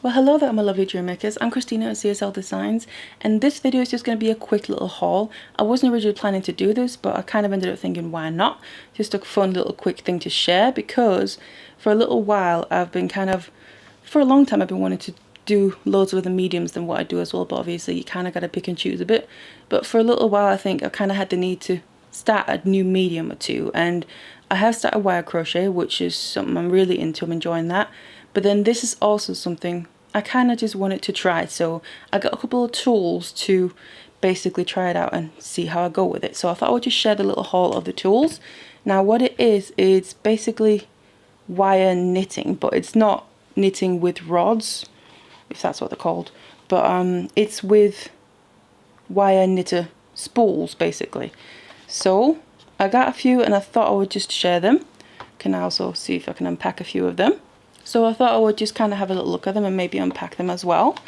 Well, hello there my lovely jewelry makers. I'm Christina at CSLdesigns, and this video is just going to be a quick little haul. I wasn't originally planning to do this, but I kind of ended up thinking why not? Just a fun little quick thing to share, because for a little while for a long time I've been wanting to do loads of other mediums than what I do as well, but obviously you kind of got to pick and choose a bit. But for a little while I think I kind of had the need to start a new medium or two, and I have started wire crochet, which is something I'm really into. I'm enjoying that. But then this is also something I kind of just wanted to try, so I got a couple of tools to basically try it out and see how I go with it. So I thought I would just share the little haul of the tools. Now what it is, it's basically wire knitting, but it's not knitting with rods, if that's what they're called, but it's with wire knitter spools basically. So I got a few and I thought I would just share them. Can also see if I can unpack a few of them. So I thought I would just kind of have a little look at them and maybe unpack them as well.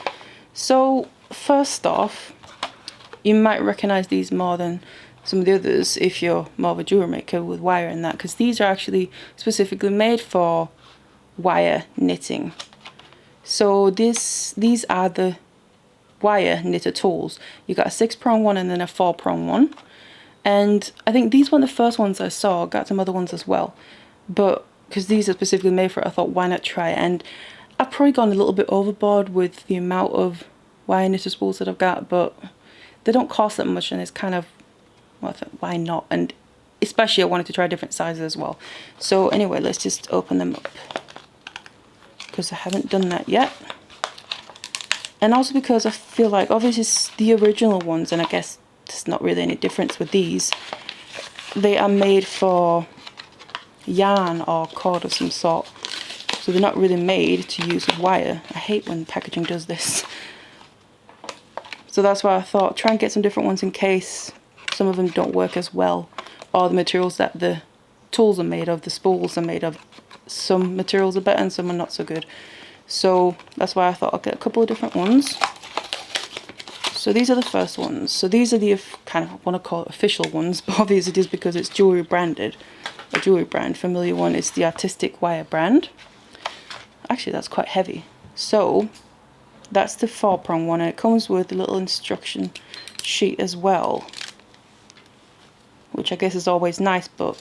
So first off, you might recognize these more than some of the others if you're more of a jewelry maker with wire and that, because these are actually specifically made for wire knitting. So these are the wire knitter tools. You got a 6-prong one and then a 4-prong one. And I think these were the first ones I saw. Got some other ones as well, but because these are specifically made for it, I thought why not try it. And I've probably gone a little bit overboard with the amount of wire knitter spools that I've got, but they don't cost that much and it's kind of, well, I thought, why not? And especially I wanted to try different sizes as well. So anyway, let's just open them up, because I haven't done that yet. And also because I feel like obviously the original ones, and I guess there's not really any difference with these, they are made for yarn or cord of some sort, so they're not really made to use with wire. I hate when packaging does this. So that's why I thought try and get some different ones in case some of them don't work as well, or the materials that the tools are made of, the spools are made of, some materials are better and some are not so good. So that's why I thought I'll get a couple of different ones. So these are the first ones. So these are the kind of, I want to call it official ones, but obviously it is because it's jewelry branded. A jewelry brand, familiar one is the Artistic Wire brand. Actually that's quite heavy. So that's the 4-prong one, and it comes with a little instruction sheet as well, which I guess is always nice, but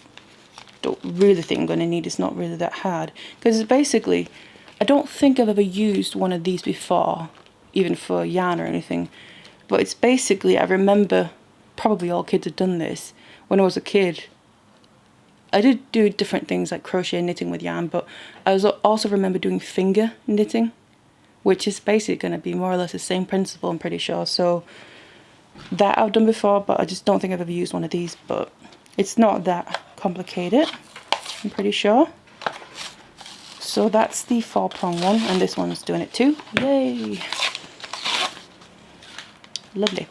don't really think I'm going to need. It's not really that hard, because it's basically, I don't think I've ever used one of these before, even for yarn or anything, but it's basically, I remember probably all kids have done this. When I was a kid I did do different things like crochet and knitting with yarn, but I also remember doing finger knitting, which is basically going to be more or less the same principle, I'm pretty sure. So that I've done before, but I just don't think I've ever used one of these, but it's not that complicated, I'm pretty sure. So that's the 4-prong one, and this one's doing it too. Yay! Lovely.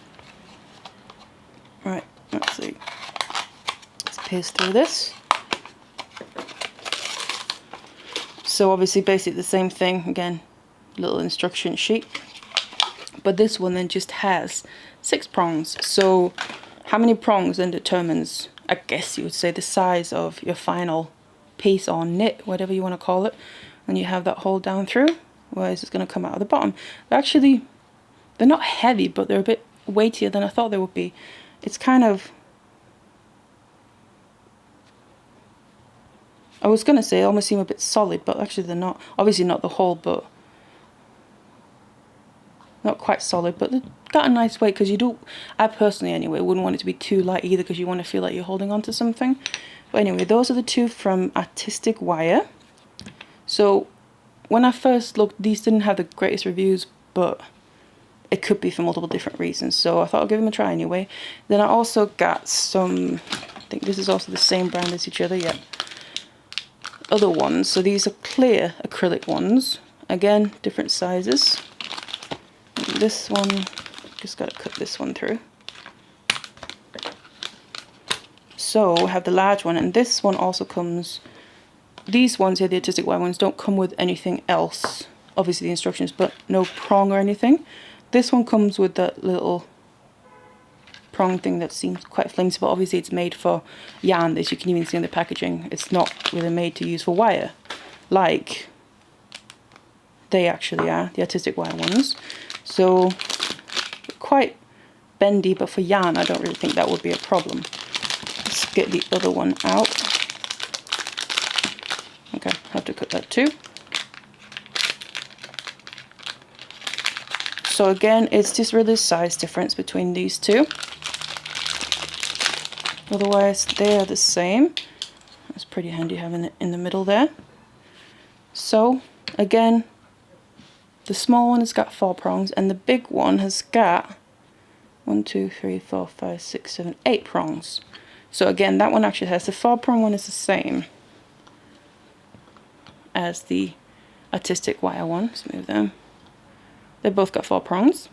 Right, let's see. Let's pierce through this. So obviously basically the same thing, again, little instruction sheet. But this one then just has 6 prongs. So how many prongs then determines, I guess you would say, the size of your final piece or knit, whatever you want to call it. And you have that hole down through, whereas it's going to come out of the bottom. Actually, they're not heavy, but they're a bit weightier than I thought they would be. It's kind of, I was going to say, almost seem a bit solid, but actually they're not. Obviously not the whole, but not quite solid, but they've got a nice weight, because you do, I personally anyway, wouldn't want it to be too light either, because you want to feel like you're holding on to something. But anyway, those are the two from Artistic Wire. So when I first looked, these didn't have the greatest reviews, but it could be for multiple different reasons, so I thought I'd give them a try anyway. Then I also got some, I think this is also the same brand as each other, yeah, other ones. So these are clear acrylic ones, again different sizes. And this one, just got to cut this one through. So we have the large one, and this one also comes, these ones here, the Artistic Wire ones, don't come with anything else, obviously the instructions, but no prong or anything. This one comes with that little prong thing that seems quite flimsy, but obviously it's made for yarn, as you can even see in the packaging. It's not really made to use for wire, like They actually are, the artistic wire ones. So quite bendy, but for yarn I don't really think that would be a problem. Let's get the other one out. Okay, I have to cut that too. So again, it's just really a size difference between these two. Otherwise they are the same. It's pretty handy having it in the middle there. So again, the small one has got 4 prongs and the big one has got 1, 2, 3, 4, 5, 6, 7, 8 prongs. So again, that one actually has, the 4-prong one is the same as the artistic wire one. Let's move them. They've both got 4 prongs.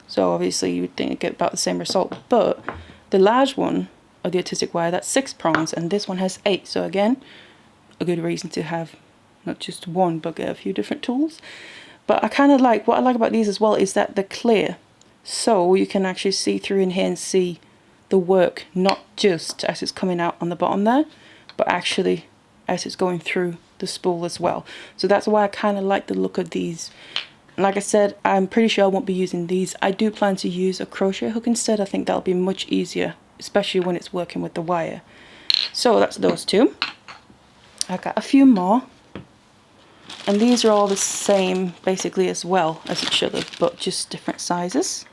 So obviously you would think you'd get about the same result, but the large one of the artistic wire, that's 6 prongs, and this one has 8. So again, a good reason to have not just one, but get a few different tools. But I kind of like, what I like about these as well is that they're clear. So you can actually see through in here and see the work, not just as it's coming out on the bottom there, but actually as it's going through the spool as well. So that's why I kind of like the look of these. Like I said, I'm pretty sure I won't be using these. I do plan to use a crochet hook instead. I think that'll be much easier, especially when it's working with the wire. So that's those two. I got a few more. And these are all the same basically as well as each other, but just different sizes.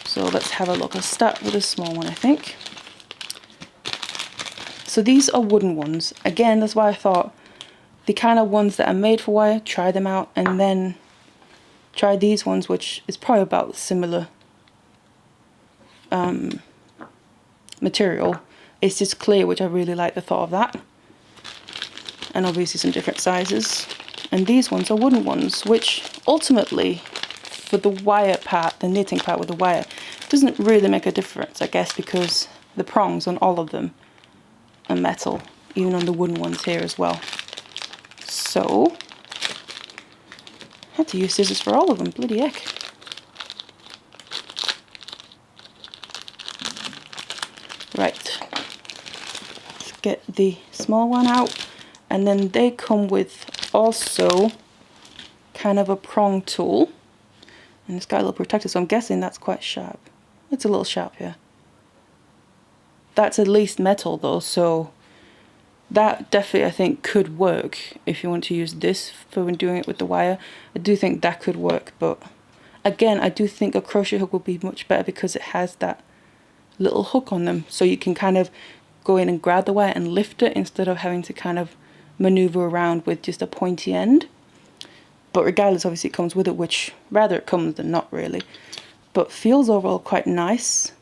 So let's have a look. I'll start with a small one, I think. So these are wooden ones. Again, that's why I thought the kind of ones that are made for wire, try them out, and then try these ones, which is probably about similar material. It's just clear, which I really like the thought of that. And obviously some different sizes. And these ones are wooden ones, which ultimately, for the wire part, the knitting part with the wire, doesn't really make a difference, I guess, because the prongs on all of them are metal, even on the wooden ones here as well. So I had to use scissors for all of them, bloody heck. Right, let's get the small one out. And then they come with also kind of a prong tool. And it's got a little protector, so I'm guessing that's quite sharp. It's a little sharp here. That's at least metal though, so that definitely I think could work if you want to use this for when doing it with the wire. I do think that could work, but again, I do think a crochet hook would be much better because it has that little hook on them, so you can kind of go in and grab the wire and lift it instead of having to kind of maneuver around with just a pointy end. But regardless, obviously it comes with it, which rather it comes than not really, but feels overall quite nice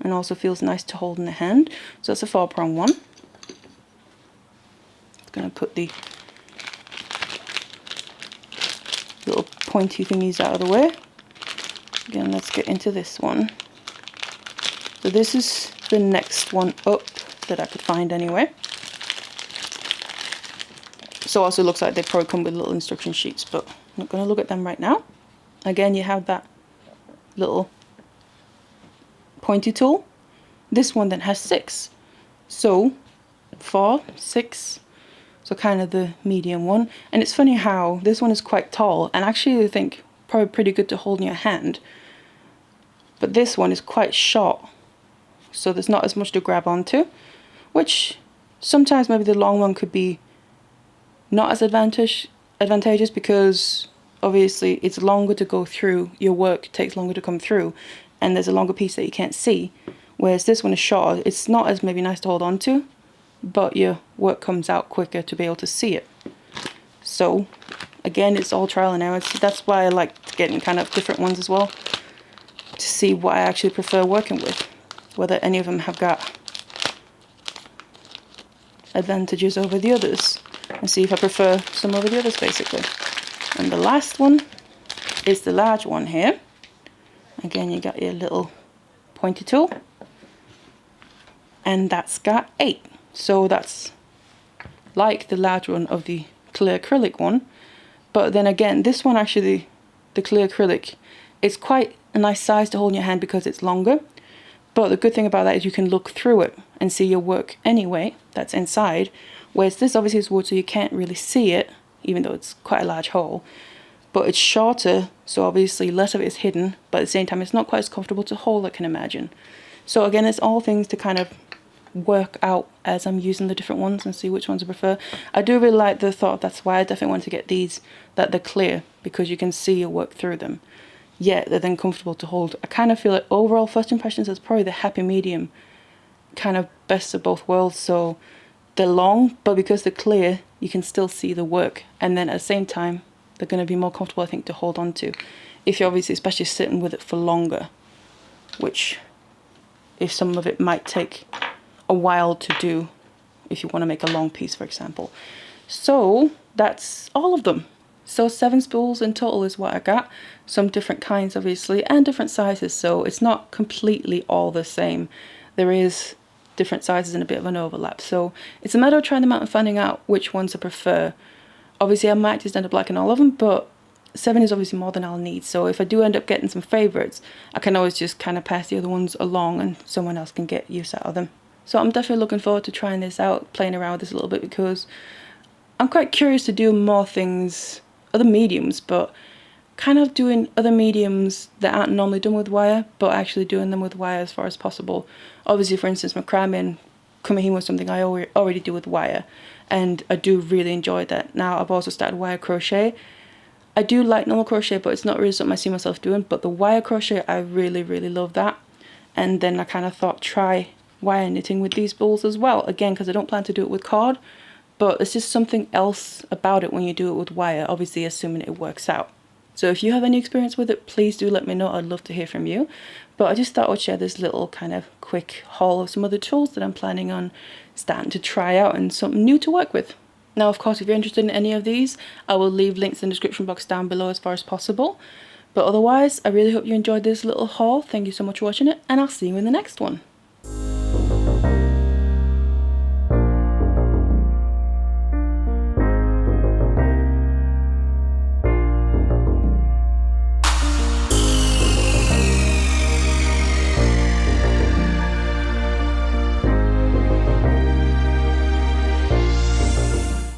and also feels nice to hold in the hand. So that's a 4-prong one. Just going to put the little pointy thingies out of the way. Again, let's get into this one. So this is the next one up that I could find anyway. So also looks like they probably come with little instruction sheets, but I'm not going to look at them right now. Again, you have that little pointy tool. This one then has 6. So 4, 6, so kind of the medium one. And it's funny how this one is quite tall, and actually I think probably pretty good to hold in your hand. But this one is quite short, so there's not as much to grab onto, which sometimes maybe the long one could be not as advantageous because obviously it's longer to go through, your work takes longer to come through, and there's a longer piece that you can't see, whereas this one is shorter. It's not as maybe nice to hold on to, but your work comes out quicker to be able to see it. So again, it's all trial and error. That's why I like getting kind of different ones as well, to see what I actually prefer working with, whether any of them have got advantages over the others, and see if I prefer some over the others basically. And the last one is the large one here. Again, you got your little pointy tool, and that's got 8. So that's like the large one of the clear acrylic one, but then again, this one actually, the clear acrylic, is quite a nice size to hold in your hand because it's longer. But the good thing about that is you can look through it and see your work anyway that's inside, whereas this obviously is wood, so you can't really see it. even though it's quite a large hole. But it's shorter, so obviously less of it is hidden, but at the same time it's not quite as comfortable to hold, I can imagine. So again, it's all things to kind of work out as I'm using the different ones and see which ones I prefer. I do really like the thought, that's why I definitely want to get these, that they're clear, because you can see your work through them. Yet they're then comfortable to hold. I kind of feel like overall first impressions is probably the happy medium, kind of best of both worlds. So they're long, but because they're clear, you can still see the work. And then at the same time, they're going to be more comfortable, I think, to hold on to. If you're obviously especially sitting with it for longer, which if some of it might take a while to do if you want to make a long piece, for example. So that's all of them. So 7 spools in total is what I got. Some different kinds, obviously, and different sizes. So it's not completely all the same. There is different sizes and a bit of an overlap. So it's a matter of trying them out and finding out which ones I prefer. Obviously, I might just end up liking all of them, but 7 is obviously more than I'll need. So if I do end up getting some favorites, I can always just kind of pass the other ones along and someone else can get use out of them. So I'm definitely looking forward to trying this out, playing around with this a little bit, because I'm quite curious to do more things, other mediums, but kind of doing other mediums that aren't normally done with wire, but actually doing them with wire as far as possible. Obviously, for instance, macrame and kumihimo was something I already do with wire, and I do really enjoy that. Now I've also started wire crochet. I do like normal crochet, but it's not really something I see myself doing, but the wire crochet, I really, really love that. And then I kind of thought, try wire knitting with these spools as well, again, because I don't plan to do it with cord, but it's just something else about it when you do it with wire, obviously assuming it works out. So if you have any experience with it, please do let me know. I'd love to hear from you. But I just thought I'd share this little kind of quick haul of some other tools that I'm planning on starting to try out and something new to work with. Now, of course, if you're interested in any of these, I will leave links in the description box down below as far as possible. But otherwise, I really hope you enjoyed this little haul. Thank you so much for watching it, and I'll see you in the next one.